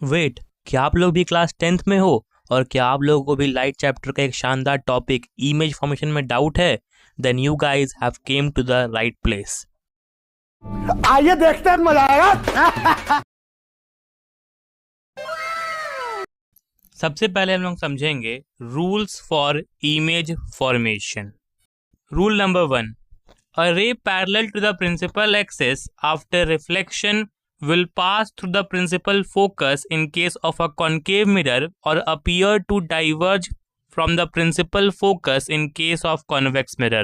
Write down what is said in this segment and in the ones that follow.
Wait, क्या आप लोग भी क्लास 10th में हो और क्या आप लोगों को भी लाइट चैप्टर का एक शानदार टॉपिक इमेज फॉर्मेशन में डाउट है? Then you guys have come to the right place. आइए देखते हैं, मजा आएगा। सबसे पहले हम लोग समझेंगे rules for image formation. Rule number 1, a ray parallel to the principal axis after reflection will pass through the principal focus in case of a concave mirror or appear to diverge from the principal focus in case of convex mirror।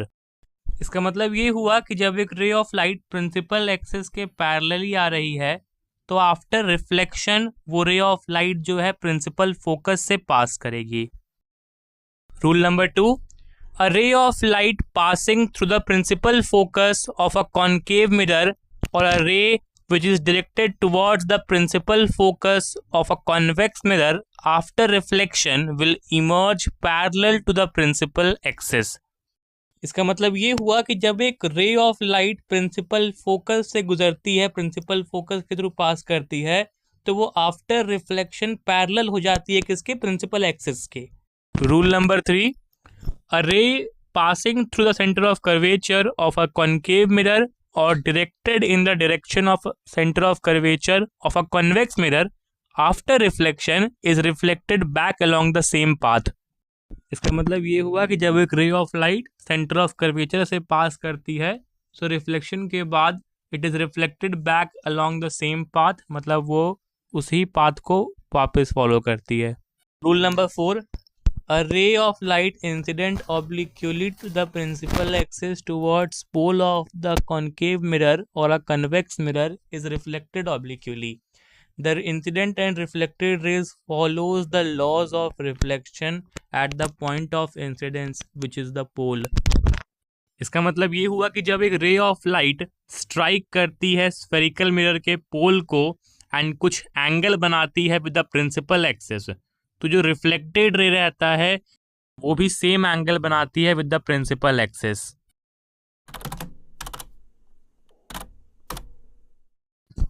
इसका मतलब ये हुआ कि जब एक ray of light principal axis के parallelly आ रही है तो आफ्टर रिफ्लेक्शन वो रे ऑफ लाइट जो है प्रिंसिपल फोकस से पास करेगी। Rule number 2, a ray of light passing through the principal focus of a concave mirror or a ray which is directed towards the principal focus of a convex mirror after reflection will emerge parallel to the principal axis। इसका मतलब ये हुआ कि जब एक ray of light principal focus से गुजरती है, प्रिंसिपल फोकस के थ्रू पास करती है, तो वो आफ्टर रिफ्लेक्शन पैरेलल हो जाती है किसके? प्रिंसिपल एक्सिस के। Rule number 3, a ray passing through the center of curvature of a concave mirror or directed in the direction of center of curvature of a convex mirror after reflection is reflected back along the same path। इसका मतलब ये हुआ कि जब एक ray of light centre of curvature से पास करती है सो रिफ्लेक्शन के बाद it is reflected back along the same path, मतलब वो उसी पाथ को वापस फॉलो करती है। Rule number 4, a ray of light incident obliquely to the principal axis towards pole of the concave mirror or a convex mirror is reflected obliquely। The incident and reflected rays follows the laws of reflection at the point of incidence which is the pole। इसका मतलब ये हुआ कि जब एक ray of light strike करती है spherical mirror के पोल को एंड कुछ एंगल बनाती है विद द प्रिंसिपल एक्सिस, तो जो रिफ्लेक्टेड रे रहता है वो भी सेम एंगल बनाती है विद द प्रिंसिपल एक्सिस।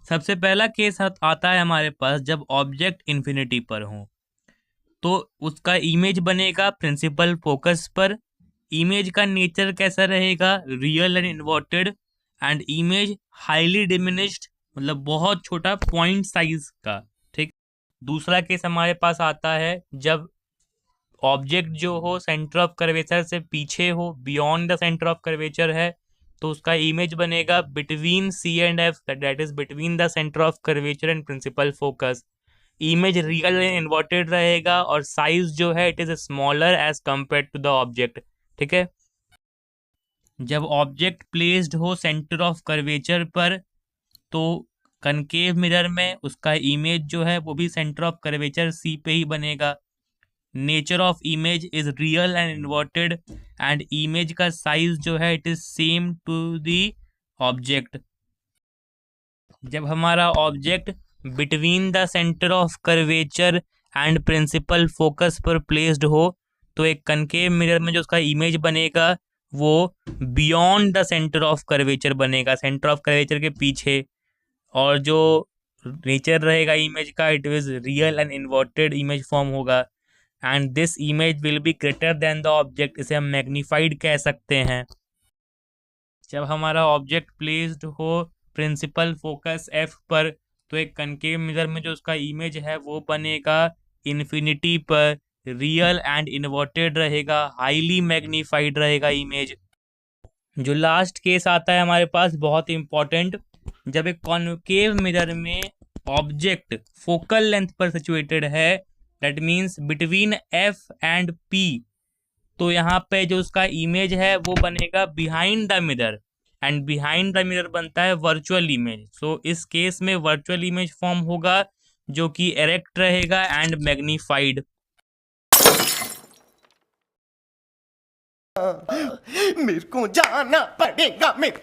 सबसे पहला केस आता है हमारे पास जब ऑब्जेक्ट इन्फिनिटी पर हो, तो उसका इमेज बनेगा प्रिंसिपल फोकस पर। इमेज का नेचर कैसा रहेगा? Real and inverted, and image highly diminished, मतलब बहुत छोटा पॉइंट साइज का। ठीक। दूसरा केस हमारे पास आता है जब ऑब्जेक्ट जो हो सेंटर ऑफ कर्वेचर से पीछे हो, beyond the centre of curvature है, तो उसका इमेज बनेगा between C and F, that is between the centre of curvature and principal focus. Image real and inverted रहेगा और साइज जो है it is smaller as compare to the object. ठीक है। जब ऑब्जेक्ट प्लेस्ड हो सेंटर ऑफ कर्वेचर पर तो कनकेव मिरर में उसका इमेज जो है वो भी सेंटर ऑफ कर्वेचर सी पे ही बनेगा। Nature of image is real and inverted and image का साइज जो है it is same to the object. जब हमारा object between the centre of curvature and principal focus पर प्लेस्ड हो तो एक कनकेव मिरर में जो उसका इमेज बनेगा वो beyond the centre of curvature बनेगा, सेंटर ऑफ कर्वेचर के पीछे। और जो नेचर रहेगा इमेज का it is real and inverted image form होगा and this image will be greater than the object, इसे हम मैग्नीफाइड कह सकते हैं। जब हमारा ऑब्जेक्ट प्लेस्ड हो प्रिंसिपल फोकस एफ पर तो एक कनकेव मिरर में जो उसका इमेज है वो बनेगा इन्फिनिटी पर, रियल एंड इन्वर्टेड रहेगा, हाईली मैग्नीफाइड रहेगा इमेज। जो लास्ट केस आता है हमारे पास बहुत इंपॉर्टेंट, जब एक कॉन्केव मिरर में ऑब्जेक्ट फोकल लेंथ पर सिचुएटेड है, that means between F and P, तो यहाँ पे जो उसका इमेज है वो बनेगा behind the mirror and behind the mirror बनता है वर्चुअल इमेज। सो इस केस में वर्चुअल इमेज फॉर्म होगा जो कि एरेक्ट रहेगा एंड मैग्नीफाइड। मेरे को जाना पड़ेगा, मेरे को।